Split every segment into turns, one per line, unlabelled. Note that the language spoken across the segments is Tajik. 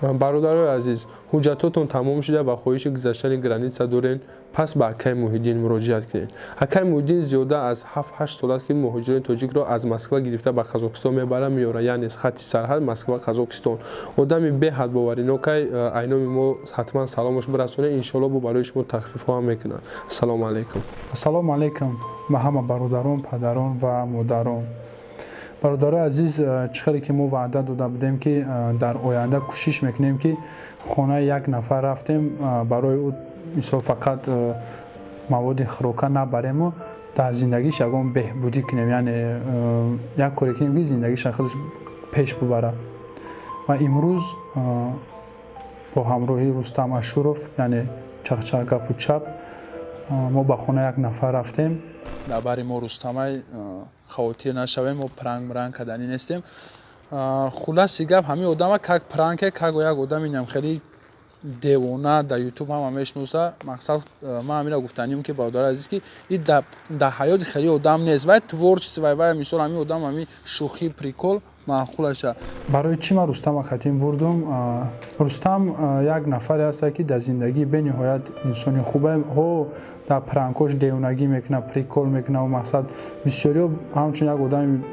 бародарои азиз, ҳуҷҷатотон тамом шуда ва хоҳиши гузаштани граница доред, пас ба Акай Муҳиддин муроҷиат кунед. Акай Муҳиддин зиёда аз 7-8 сол аст ки муҳоҷирони тоҷикро аз Москва гирифта ба Қазоқистон мебара меёра, яъне хатти сарҳад Москва Қазоқистон. Одами беҳад боваринокай, айноми мо ҳатман саломаш бирасонед, иншоалло бо барои шумо тахфифҳо ҳам мекунад. Ассалому алайкум.
Ассалому алайкум ба ҳама бародарон, падарон ва модарон. бародарои азиз, чӣ хеле ки мо ваъда дода будем ки дар оянда кӯшиш мекунем ки хонаи як нафар рафтем барои ӯ мисол фақат маводи хӯрока набарему, дар зиндагиш ягон беҳбудӣ кунем, яъне як коре кунем ки зиндагиша худаш пеш бубара. Ва имрӯз бо ҳамроҳии Рустам Ашуров, яъне Чақчақ гапу чап, мо ба хонаи як нафар рафтем.
дар бари мо Рустамай хавотир нашавем, мо пранг кардани нестем. Хуласи гап ҳамин одама как пранке, как як одами хеле девона дар ютуб ҳама мешнуса. Мақсад ман ҳамина гуфтаним ки бародари азиз ки и дар ҳаёт хеле одам нест, вай творчество, вай мисол ҳамин одам ҳамин шӯхӣ прикол маъқулаша.
Барои чӣ ман Рустама хатим бурдум? Рустам як нафаре аст ки дар зиндагӣ бениҳоят инсони хубе, ҳо дар пранкош девонагӣ мекунад, прикол мекунад. Мақсад бисёриҳо ҳамчун як одами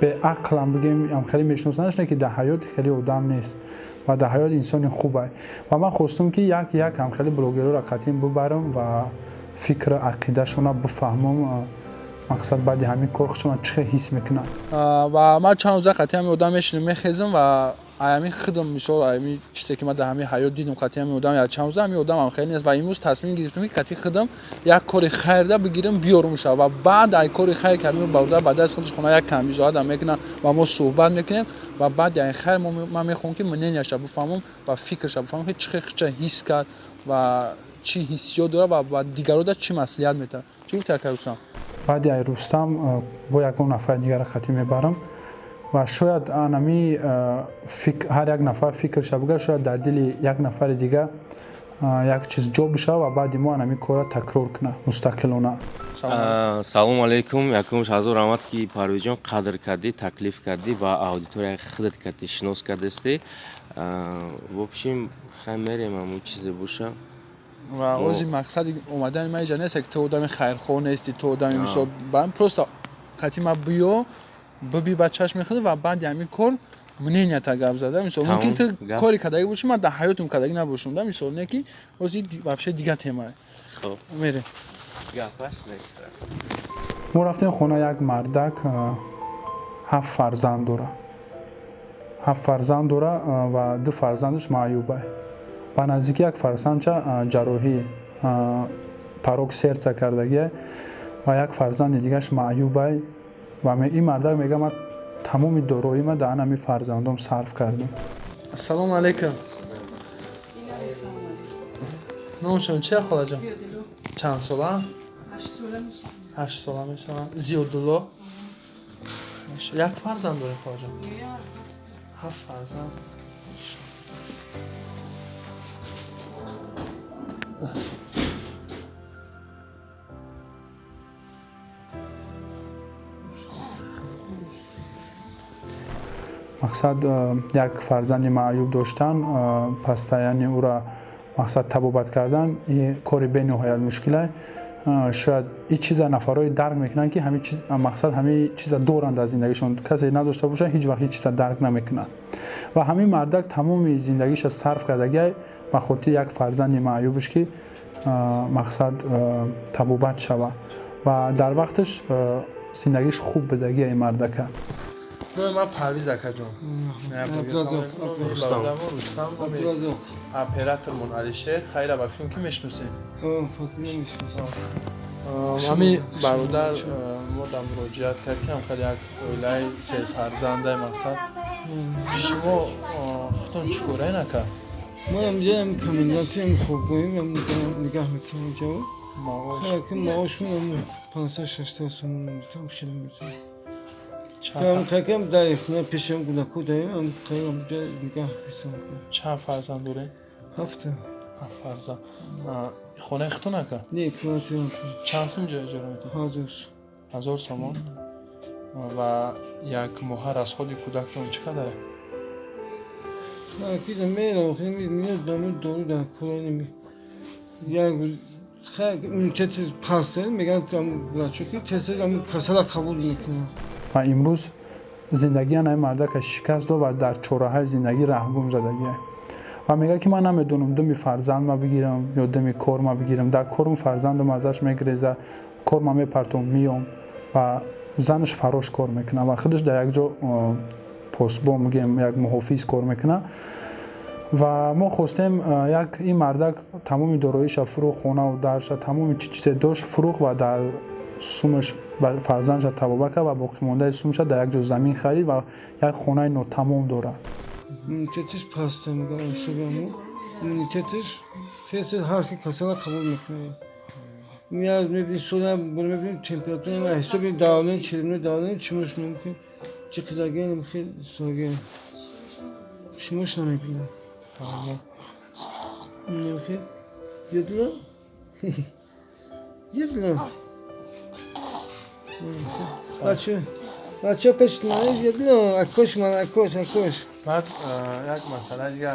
беақлам бигем хеле мешиносанаш, ки дар ҳаёт хеле одам нест ва дар ҳаёт инсони хуб аст. Ва ман хостум ки як ҳам хеле блогерҳоро хатим бибарам ва фикру ақидашона бифаҳмам. Мақсад баъди ҳамин кор шумо чӣ ҳис мекунад?
Ва ман чанд рӯза қатъи ҳамин одам мешинем мехезам ва ҳамин хидм мисол ҳамин чизе ки ман дар ҳамин ҳаёт дидам, қатъи ҳамин одам як чанд рӯза ҳамин одам ҳам хеле нест ва имрӯз тасмим гирифтам ки қатъи хидм як кори хайрда бигирам биёрам ша ва баъд ай кори хайр ки ҳамин бародар ба даст худаш хона як камизоада мекунад ва мо суҳбат мекунем ва баъди ай хайр ман мехоҳам ки мненияша бифаҳмам ва фикраша бифаҳмам ки чӣ ҳис кард ва чӣ ҳиссиёт дорад ва ба дигарода чӣ маслиҳат метавад. Чӣ гуфти Акай Рустам?
баъди ай Рустам бо ягон нафари дигаро хатим мебарам ва шояд анами ҳар як нафар фикраша бугад, шояд дар дили як нафари дигар як чиз ҷо бишава ва баъди мо анами кора такрор кунад мустақилона.
Салому алайкум. Якумш ҳазор раҳмат ки Парвизҷон қадр кардӣ, таклиф кардӣ ва аудиторияи худат кардӣ, шинос кардасте. В общем хай мерем ҳамон чизе боша.
ва ози мақсади омадани ман инҷа нест ки то одами хайрхоҳ нести, то одами мисол просто қатъи ман биё биби ба чашми худ ва баъди ҳамин кор мненията гап зада. Мисол мумкин ту кори кардагӣ бошӣ, ман дар ҳаётам кардагӣ набошам, да мисол не ки ози вообще дига темае.
Хоб
мерем
гапаш нест.
мо рафтем хона як мардак 7 фарзанд дора. 7 фарзанд дора ва 2 фарзандаш маъюбай. ба наздики як фарзандча ҷарроҳӣ парок сердца кардагия ва як фарзанди дигаш маъюбай. ва ин мардак мега ман тамоми дороима дар анами фарзандом сарф кардам.
ассалому алайкум. номшон чия холаҷон? Чанд сола? 8 сола мешаванд. Зиёдулло. Як фарзанд дорем холаҷон? 7 фарзанд.
мақсад як фарзанди маъюб доштан, пас яъне ӯра мақсад табобат кардан кори бениҳоят мушкил аст. шояд ин чиза нафарҳое дарк мекунанд ки мақсад ҳамин чиза доранд дар зиндагишон, касе надошта бошад ҳеҷ вақт ин чиза дарк намекунад. ва ҳамин мардак тамоми зиндагиша сарф кардагия ба хотири як фарзанди маъюбаш ки мақсад табобат шава ва дар вақташ зиндагиш хуб будагия ин мардака.
من پرویز اکاجون اپراتورمون علی شیر خیلی با فیلم کی میشناسین؟ همین برادر ما در مراجعت کردیم خیلی یک اویلای سه فرزنده مقصد شما خودتون چیکاره نکرد؟
ما اینجا کاملاتی خوبگویی نگاه میکنیم جو معاشون 500-600 سوم میتونم شیرین میتونم کم در خونه پیشم گلکو داریم هم خیلی جا نگاه بیسم کنم.
چند فرزند دارین؟
7
فرزند. خونه اختو نکن؟
نه خونه تیم
چند سوم جا اجاره میتونی؟ 1000 سومان و یک مهر از خودی کودکتون چقدره؟
Herkese meğer okuyayım, bilmiyor, damı dolu da kolay yani üniteti pasları megan tam çünkü testler ama kasala kabul میکنه.
و امروز زندگی این مرد که شکست داد و در چراهای زندگی رهگم زدگیه و میگه که من نمیدونم دمی فرزند ما بگیرم یا دمی کار ما بگیرم. در کارم فرزندم ازش میگریزه، کار ما میپرتم میام و زنش فراش کار میکنه و خودش در یک جا پستبو میگیم یک محافظ کار میکنه و ما خواستیم یک این مردک تمام داراییش فروخت، خانه و درش تمام چیز داشت فروخت و در سومش فرزندش تبابه کرد و باقی مانده سومش در یک جا زمین خرید و یک خانه نو تمام داره.
ünitetiş pasta میگن سوگامو ünitetiş testler herkes kasala kabul میکنه. میاد میبینی سونا bunu میبینی تمپراتور ما حساب این داونن چیرمه داونن چموش ممکن چه قدرگی نمیخواد سوگه چموش نمیبینه.
Tamam.
نمیخواد یادلا یادلا بچه پشتنانه یادلا اکوش من اکوش
بعد یک مسئله دیگه که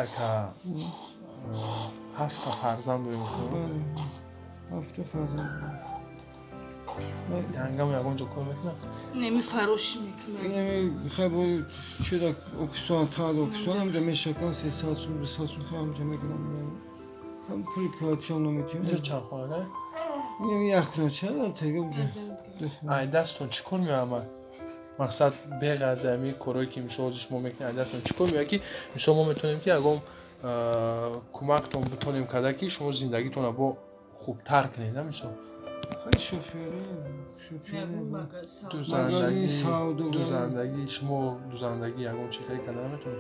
7 تا فرزند داریم خب
هفته فرزند
یعنگم یک اونجا کار میکنه
نمی فروش میکنه
یعنی میخوای با چرا اپسیون تا اپسیون هم جمعه شکن 3 ساعت سون 2 ساعت سون خواهم جمعه کنم هم پولی کارتیان نمیتونیم
اینجا چند خانه نه؟
یعنی یک خونه چرا تگه
ای دستون چیکار میامد؟ مقصد بیغ از امی کارایی که مثلا شما میکنید دستون چیکار میاد که مثلا ما میتونیم که اگه کمکتون بتونیم کرده که شما زندگیتون با خوبتر کنید مثلا
خیلی شوفیره
دو زندگی شما دو زندگی اگه چی خیلی کنه نمیتونید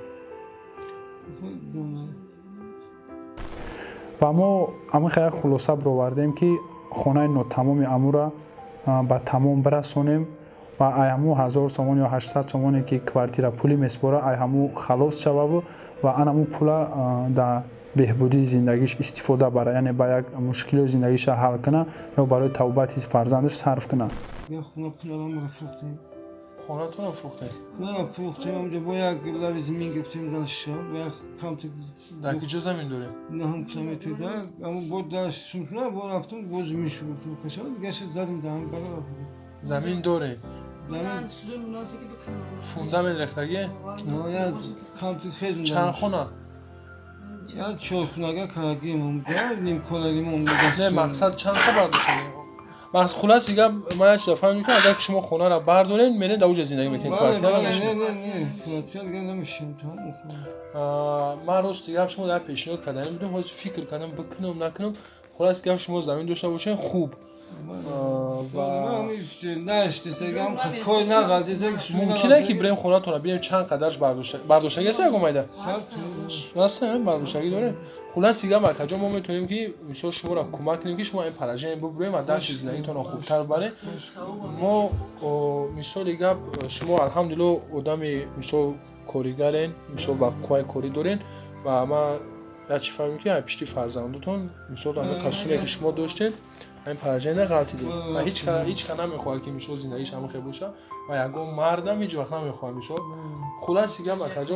و ما همه خیلی خلاصه برآوردیم که خانه نو تمام امو را به تمام برسونیم و ایامو 1000 سومون یا 800 سومونی که کوارتیر پولی میسپاره ایامو خلاص شوه و انمو پولا در بهبودی زندگیش استفاده بره، یعنی با یک مشکل زندگیش حل کنه یا برای توبت فرزندش صرف کنه.
یا خونه پولم رو فروختیم.
خونه تو رو فروختیم؟
خونه رو فروختیم اونجا با یک لبه زمین گرفتیم دانشجو و یک کامت
در کجا زمین داریم؟
نه هم کیلومتر در اما با داشت سونتونه با رفتم با زمین شروع کردم کشور دیگه شد زدیم دهم بالا
زمین داریم؟
من سودون نازکی بکنم
فونده درختگی؟
نه یا کامت خیلی
چند خونه؟
یا 4 خونه کارگیم اونجا نیم کالریم اونجا
نه مقصد چند تا برداشتیم؟ مقصد خلاص دیگه من چیزا فهم میکنم اگر شما خونه را بردارین میرین در اونجا زندگی میکنین کوارتیر نمیشین
نه کوارتیر دیگه نمیشین
من روز دیگه شما در پیشنهاد کردن بودم حاضر فکر کردم بکنم نکنم خلاص دیگه شما زمین داشته باشین خوب
و
ممکنه که بریم خونه تو را ببینیم چند قدرش برداشتگی هست یک اومده هسته برداشتگی داره خلاص دیگه مرکجا ما میتونیم که مثلا شما را کمک کنیم که شما این پروژه ببریم و درش زندگیتون را خوبتر بره ما مثلا دیگه شما الحمدلله آدم مثلا کاریگرین مثلا با قوای کاری دارین و ما یا چی فهمیم که پشتی فرزندتون مثلا همه قصوری که شما داشتین این پروژه نه غلطی دید و هیچ کنا نمیخواد که مثلا زندگیش هم خوب باشه و یگان مردم هیچ وقت نمیخواد مثلا خلاص دیگه مرکجا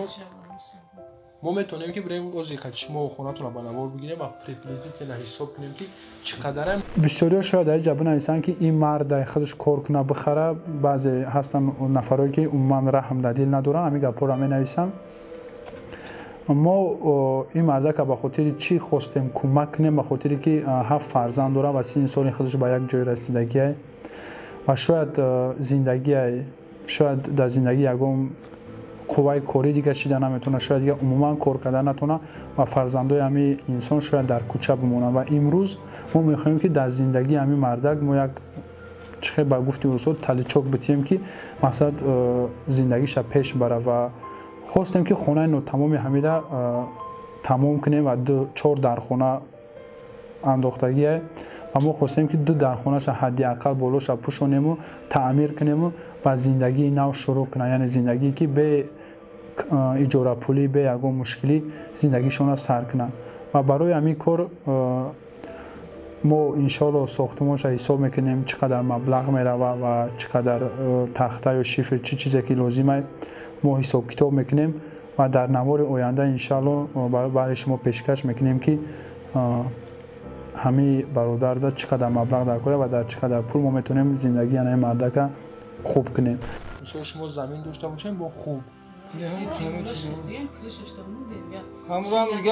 ما میتونیم که بریم روزی که شما خونه‌تون رو بنوار بگیریم و پریپلیزیت حساب کنیم که چقدر
بسیاری شاید در جواب نویسن که این مرد خودش کار کنه بخره، بعضی هستن نفرایی که عموما رحم در دل ندارن همین گپا رو می نویسن. ما این مرد که به خاطر چی خواستیم کمک کنیم، به خاطر که 7 فرزند داره و 3 سال خودش به یک جای رسیدگی و شاید زندگی شاید در زندگی یگم قوای کاری دیگه چیده نمیتونه، شاید دیگه عموما کار کردن نتونه و فرزندای همین انسان شاید در کوچه بمونن و امروز ما میخوایم که در زندگی همین مردک ما یک چخه با گفتی رسول تلیچوک بتیم که مثلا زندگیش پیش بره و خواستیم که خونه نو تمام همیده تمام کنیم و 4 در خونه انداختگیه و ما خواستیم که 2 در خونهش حدی اقل بالاش پوشونیم و تعمیر کنیم و زندگی نو شروع کنیم، یعنی زندگی که به اجاره پولی به یگو مشکلی زندگیشون سر کنن و برای همین کار ما انشالله ساختمانش حساب میکنیم چقدر مبلغ میره و چقدر تخته یا شیفر چی چیزی که لازمه ما حساب کتاب میکنیم و در نوار آینده انشالله برای شما پیشکش میکنیم که همه برادر در چقدر مبلغ در کاره و در چقدر پول ما میتونیم زندگی این مردک خوب کنیم.
مثلا شما زمین داشته باشین با خوب
همراه هم دیگه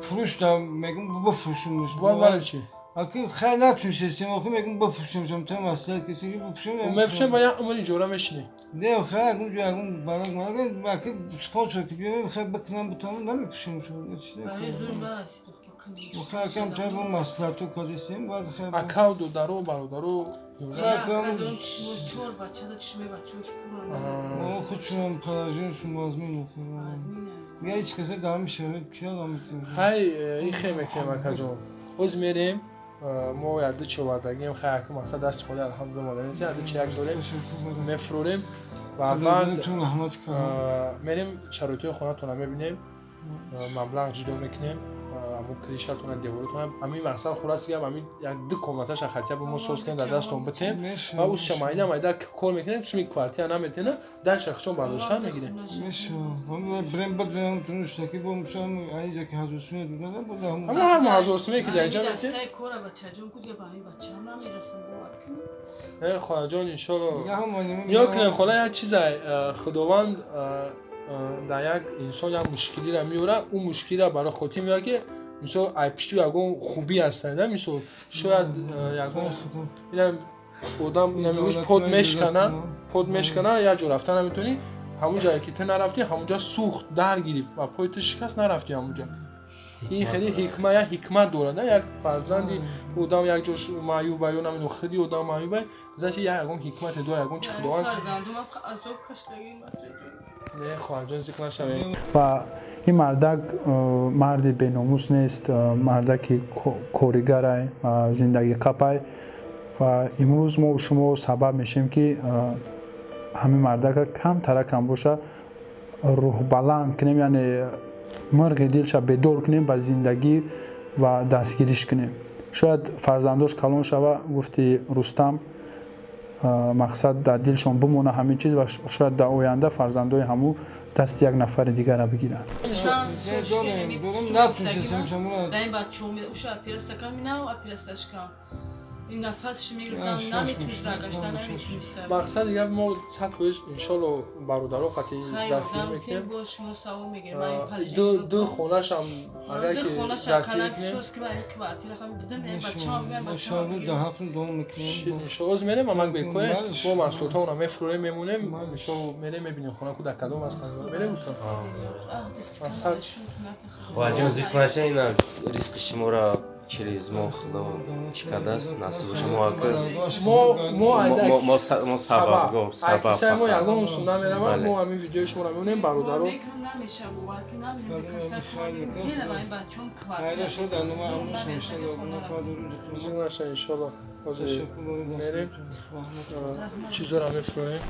فروش دارم میگم بفروشمش.
برای چی؟
اگه خیلی نتونستیم آخه میگم بفروشمشم تا مسئله کسی که بفروشم
مفشن باید عمری جورا میشنی
نه خیلی اگه برای ما اگه سپانسر که بیام خیلی بکنم بتونم نمیفروشمشم
برای زور برسی تو
خیلی کم تا با مسئله تو کادیستیم باید خیلی
اکاو دودارو برادرو
کدوم چشمش چهار بچه دا چشمه بچه‌اش کورانه
ما خودشون پراژنشون مازمین میکنن میگه هیچ کسی دارم میشه کیا دارم میتونم
های این خیمه که مکا جان از میریم ما یاد چه وردگیم خیلی که مثلا دست خود الحمدلله مادرینسی یاد چه یک داریم مفروریم و بعد میریم شرایطی خونه تون میبینیم مبلغ جدا میکنیم امو کریشاتون دیوارتون همین مقصد خلاص میگم همین یک دو کمنتاش خاطر به ما سوس کنیم در دستون بتیم و اوس شمایده مایده کار میکنیم تو می کوارتی انا میتونه در شخصون برداشتن میگیریم
میشه من بریم بدونم تو نشتکی با مشام اینجا که حضورسونه دادن بودم
اما هم حضورسونه که در اینجا میتیم
دسته کار بچه جون کو با این بچه هم نمیرسن باور کنم
خدا جان ان شاء الله
یا هم
یا کنه خدا یک چیز خداوند در یک انسان یک مشکلی را میاره اون مشکلی را برای خودی میاره که مثلا ایپشتی یگون خوبی هستند مثلا شاید یگون اینم آدم نمیگوش پود مشکنه یا جو رفتن نمیتونی همون جایی که تو نرفتی همونجا سوخت درگیری و پایت شکست نرفتی همونجا این خیلی حکمت داره نه یک فرزندی آدم یک جوش معیوب یا نمیدونم خودی آدم معیوبه گذشت یگون حکمت داره یگون چه خداوند
فرزندم از او کشتگی
نه خواهجان ذکر نشوه
و این مردک مردی به ناموس نیست، مردکی کارگر است، زندگی قپای و امروز ما و شما سبب میشیم که همین مردک کم ترکم باشه روح بلند کنیم یعنی مرغ دلش بدور کنیم به زندگی و دستگیریش کنیم. شاید فرزنداش کلان شوه گفتی رستم مقصد در دلشون بمونه همین چیز و شاید در آینده فرزندای همو دست یک نفر دیگر را بگیرن.
در این بچه ها میده اوشه اپیرستکان مینه و اپیرستشکان این نفسش میگردم نمیتونست رگشتن نمیتونسته
مقصد دیگه ما سطحش انشالله برادرها قطعی دستگیر میکنیم
با شما سوال میگیرم
دو خونش هم اگر که دستگیر میکنیم
که من کوارتی رقم بدم این بچه ها میگن بچه ها
میگن حقم دوم میکنیم
شاز میریم امک بکنیم با محصولات ها اونم میفروریم میمونیم مثلا میریم میبینیم خونه که در کدوم از خانه میریم استان
واجب ذکر نشه اینا ریسک شما را через ما خدا چقدر است نصیب شما که ما سبب گو سبب
ما یگان سونا میرم ما همین ویدیو شما رو میبینیم برادرها
نمیشه باور که نمیشه کسا خواهیم هیله با این بچه هم کوارتی
شد انو
ذکر نشه انشالله میریم چیزا رو میفرویم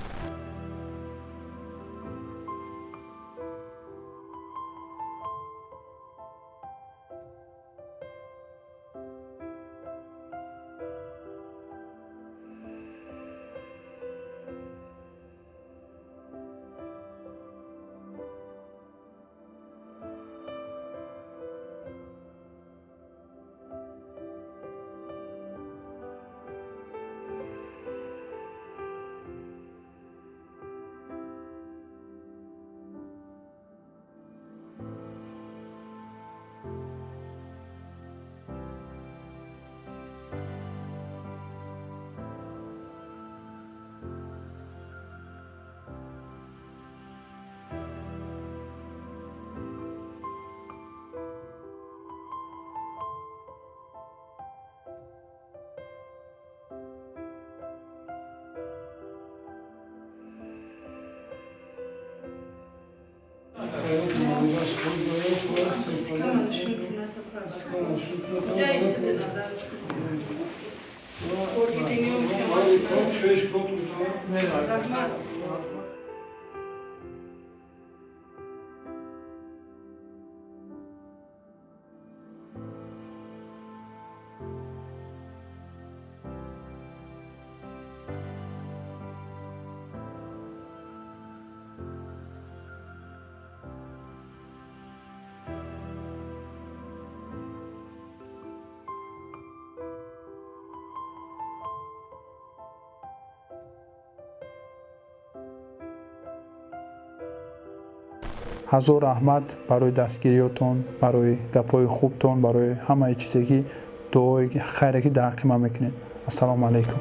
ҳазор раҳмат барои дастгириётон, барои гапҳои хубтон, барои ҳамаи чизе ки дуои хайре ки дар ҳаққи ман мекунед. Ассалому алайкум.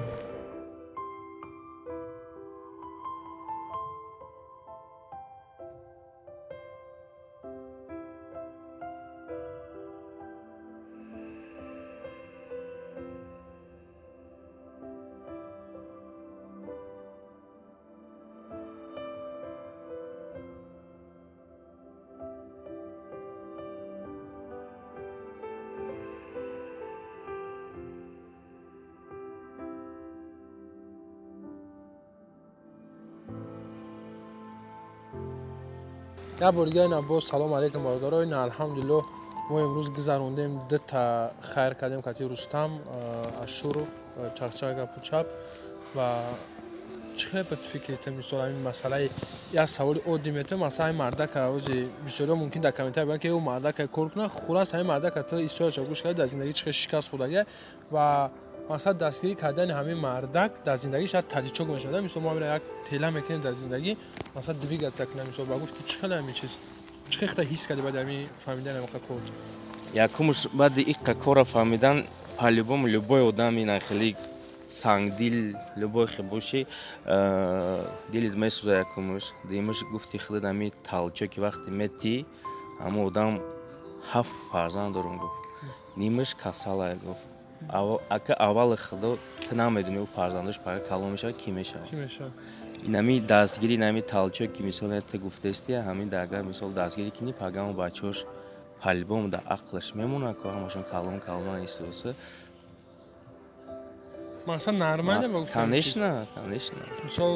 Я бор дига ина боз салом алейкум бародаро. Ина алҳамдулиллоҳ мо имрӯз гузарондем дута хайр кардем кати Рустам Ашуров чақчақ гапу чап ва чӣ хеле ба ту фикрите мисол ҳамин масъалаи як саволи оддӣ метавонем масъалаи мардака ози бисёриҳо мумкин дар комментар бигӯянд ки ӯ мардака кор кунад хулас ҳамин мардака то историyaша гӯш карди дар зиндагӣ чӣ хеле шикаст хӯрдагия ва мақсад дастгирӣ кардани ҳамин мардак дар зиндагӣ шояд таличок мешавад. Мисол мо як тела мекунем дар зиндагӣ мақсад двигаться кунем мисол ба гуфти чӣ хеле ҳамин чиз чӣ хеле ҳис кардӣ баъди ҳамин фаҳмидани ҳамин кор?
Якумш баъди иққа кора фаҳмидан по-любому любой одам ина хеле сангдил любой хе боши дилит месӯза. Якумш дуюмаш гуфти худат ҳамин талчоки вақте метӣ ҳамон одам 7 фарзанд дорум гуфт нимаш касала гуфт ака аввали худо ту намедуни ӯ фарзандош пара калон мешавад ки мешавад инами дастгирӣ инами талчок ки мисол та гуфтасти ҳамин агар мисол дастгирӣ кини пагамо бачаҳош по-любому дар ақлаш мемонад ки ҳамашон калон истроса
мақсад нормале ба гуфтан
конечно
мисол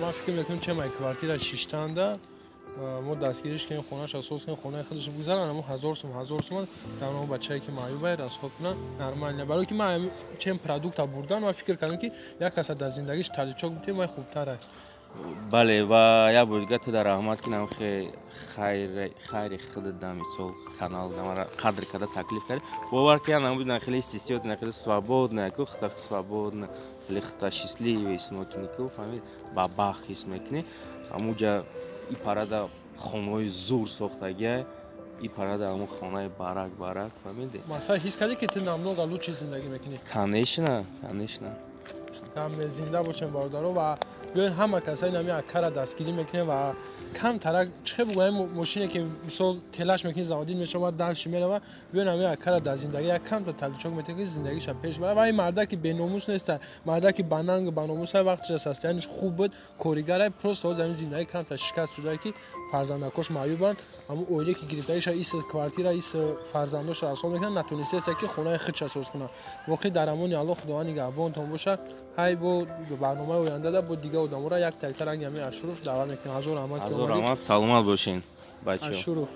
ман фикр мекунам чемай квартира шиштанда мо дастгириш кунем хонааш асос кунем хонаи худаш гузаран амо 1000 сом дар он бачае ки маъюбай расход кунад нормально барои ки ман чем продукта бурдан ман фикр кардам ки як каса дар зиндагиш таличок битем май хубтара.
бале ва як бор дига ту дар раҳмат ки нам хайри худат дар мисол канал намара қадр карда таклиф карди бовар ки нам буд хеле систиёт хеле свободно ку худо свободно хеле худо счастливый смотрит ку фамид ба бах хис мекуни амуҷа и парада хонаи зур сохтага и парада аму хонаи барак фамиди
мақсад ҳис кардӣ ки ту намного лучше зиндагӣ мекунӣ.
конечно
ҳам зинда бошем бародаро ва биёен ҳама касаи нами аккара дастгирӣ мекунем ва камтарак чӣ хел бугӯям мошине ки мисол телаш мекунӣ заводин мешавад далши мерава биёен ҳами аккара дар зиндагӣ як камта таличок метавонад ки зиндагиша пеш бара ва ин мардаки беномус неста мардаки бананг баномуса вақтиша состоянияш хуб буд коригара просто ҳозир ҳамин зиндагӣ камта шикаст шудае ки фарзандакош маъюбанд ҳамн оиле ки гирифтагиша ис квартира ис фарзандоша расход мекунад натонистеста ки хонаи худша соз кунад. воқеъ дар амони аллоҳ худованд нигаҳбонтон бошад. ҳай бо барномаи ояндада бо дига одамора як тактар ҳамин Ашуров даъват мекунам. ҳазор раҳмат саломат бошен бачаҳо. Ашуров